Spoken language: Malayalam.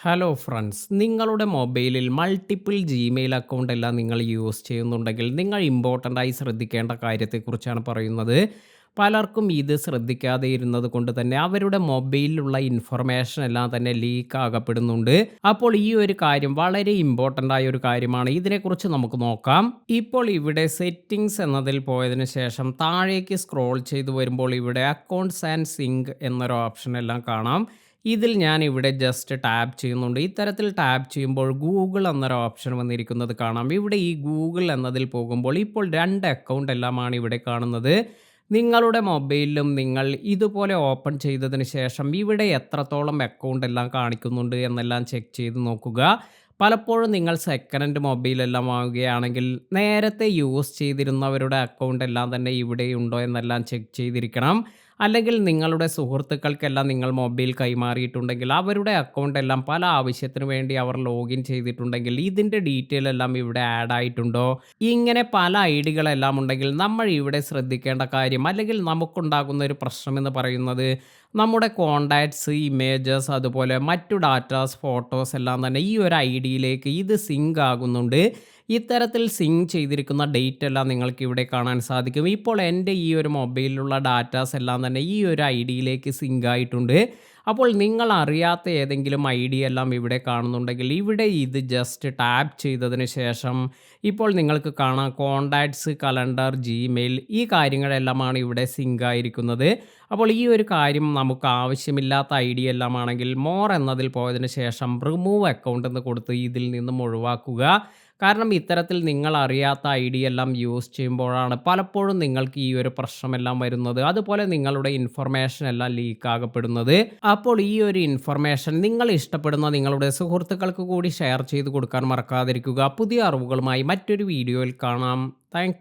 ഹലോ ഫ്രണ്ട്സ്, നിങ്ങളുടെ മൊബൈലിൽ മൾട്ടിപ്പിൾ ജിമെയിൽ അക്കൗണ്ട് എല്ലാം നിങ്ങൾ യൂസ് ചെയ്യുന്നുണ്ടെങ്കിൽ നിങ്ങൾ ഇമ്പോർട്ടൻ്റ് ആയി ശ്രദ്ധിക്കേണ്ട കാര്യത്തെക്കുറിച്ചാണ് പറയുന്നത്. പലർക്കും ഇത് ശ്രദ്ധിക്കാതെ ഇരുന്നത് കൊണ്ട് തന്നെ അവരുടെ മൊബൈലിലുള്ള ഇൻഫർമേഷൻ എല്ലാം തന്നെ ലീക്ക് ആകപ്പെടുന്നുണ്ട്. അപ്പോൾ ഈ ഒരു കാര്യം വളരെ ഇമ്പോർട്ടൻ്റ് ആയ ഒരു കാര്യമാണ്. ഇതിനെക്കുറിച്ച് നമുക്ക് നോക്കാം. ഇപ്പോൾ ഇവിടെ സെറ്റിംഗ്സ് എന്നതിൽ പോയതിനു ശേഷം താഴേക്ക് സ്ക്രോൾ ചെയ്തു വരുമ്പോൾ ഇവിടെ അക്കൗണ്ട്സ് ആൻഡ് സിങ്ക് എന്നൊരു ഓപ്ഷൻ എല്ലാം കാണാം. ഇതിൽ ഞാൻ ഇവിടെ ജസ്റ്റ് ടാപ്പ് ചെയ്യുന്നുണ്ട്. ഇത്തരത്തിൽ ടാപ്പ് ചെയ്യുമ്പോൾ ഗൂഗിൾ എന്നൊരു ഓപ്ഷൻ വന്നിരിക്കുന്നത് കാണാം. ഇവിടെ ഈ ഗൂഗിൾ എന്നതിൽ പോകുമ്പോൾ ഇപ്പോൾ 2 അക്കൗണ്ട് എല്ലാമാണ് ഇവിടെ കാണുന്നത്. നിങ്ങളുടെ മൊബൈലിലും നിങ്ങൾ ഇതുപോലെ ഓപ്പൺ ചെയ്തതിന് ശേഷം ഇവിടെ എത്രത്തോളം അക്കൗണ്ട് എല്ലാം കാണിക്കുന്നുണ്ട് എന്നെല്ലാം ചെക്ക് ചെയ്ത് നോക്കുക. പലപ്പോഴും നിങ്ങൾ സെക്കൻഡ് ഹാൻഡ് മൊബൈലെല്ലാം വാങ്ങുകയാണെങ്കിൽ നേരത്തെ യൂസ് ചെയ്തിരുന്നവരുടെ അക്കൗണ്ട് എല്ലാം തന്നെ ഇവിടെയുണ്ടോ എന്നെല്ലാം ചെക്ക് ചെയ്തിരിക്കണം. അല്ലെങ്കിൽ നിങ്ങളുടെ സുഹൃത്തുക്കൾക്കെല്ലാം നിങ്ങൾ മൊബൈൽ കൈമാറിയിട്ടുണ്ടെങ്കിൽ അവരുടെ അക്കൗണ്ട് എല്ലാം പല ആവശ്യത്തിന് വേണ്ടി അവർ ലോഗിൻ ചെയ്തിട്ടുണ്ടെങ്കിൽ ഇതിൻ്റെ ഡീറ്റെയിൽ എല്ലാം ഇവിടെ ആഡ് ആയിട്ടുണ്ടോ? ഇങ്ങനെ പല ഐഡികളെല്ലാം ഉണ്ടെങ്കിൽ നമ്മൾ ഇവിടെ ശ്രദ്ധിക്കേണ്ട കാര്യം അല്ലെങ്കിൽ നമുക്കുണ്ടാകുന്ന ഒരു പ്രശ്നമെന്ന് പറയുന്നത് നമ്മുടെ കോണ്ടാക്ട്സ്, ഇമേജസ് അതുപോലെ മറ്റു ഡാറ്റാസ്, ഫോട്ടോസ് എല്ലാം തന്നെ ഈ ഒരു ഐഡിയിലേക്ക് ഇത് സിങ്ക് ആകുന്നുണ്ട്. ഇത്തരത്തിൽ സിങ്ക് ചെയ്തിരിക്കുന്ന ഡേറ്റ് എല്ലാം നിങ്ങൾക്ക് ഇവിടെ കാണാൻ സാധിക്കും. ഇപ്പോൾ എൻ്റെ ഈ ഒരു മൊബൈലിലുള്ള ഡാറ്റാസ് എല്ലാം തന്നെ ഈ ഒരു ഐഡിയിലേക്ക് സിങ്ക് ആയിട്ടുണ്ട്. അപ്പോൾ നിങ്ങൾ അറിയാത്ത ഏതെങ്കിലും ഐഡി എല്ലാം ഇവിടെ കാണുന്നുണ്ടെങ്കിൽ ഇവിടെ ഇത് ജസ്റ്റ് ടാപ്പ് ചെയ്തതിന് ശേഷം ഇപ്പോൾ നിങ്ങൾക്ക് കാണാം കോണ്ടാക്ട്സ്, കലണ്ടർ, ജിമെയിൽ ഈ കാര്യങ്ങളെല്ലാമാണ് ഇവിടെ സിങ്ക് ആയിരിക്കുന്നത്. അപ്പോൾ ഈ ഒരു കാര്യം നമുക്ക് ആവശ്യമില്ലാത്ത ഐഡിയ എല്ലാമാണെങ്കിൽ മോർ എന്നതിൽ പോയതിന് ശേഷം റിമൂവ് അക്കൗണ്ട് എന്ന് കൊടുത്ത് ഇതിൽ നിന്നും ഒഴിവാക്കുക. കാരണം ഇത്തരത്തിൽ നിങ്ങൾ അറിയാത്ത ഐഡിയ എല്ലാം യൂസ് ചെയ്യുമ്പോഴാണ് പലപ്പോഴും നിങ്ങൾക്ക് ഈ ഒരു പ്രശ്നമെല്ലാം വരുന്നത്. അതുപോലെ നിങ്ങളുടെ ഇൻഫർമേഷൻ എല്ലാം ലീക്ക് ആകപ്പെടുന്നത്. അപ്പോൾ ഈ ഒരു ഇൻഫർമേഷൻ നിങ്ങൾ ഇഷ്ടപ്പെടുന്ന നിങ്ങളുടെ സുഹൃത്തുക്കൾക്ക് കൂടി ഷെയർ ചെയ്ത് കൊടുക്കാൻ മറക്കാതിരിക്കുക. പുതിയ അറിവുകളുമായി മറ്റൊരു വീഡിയോയിൽ കാണാം. താങ്ക്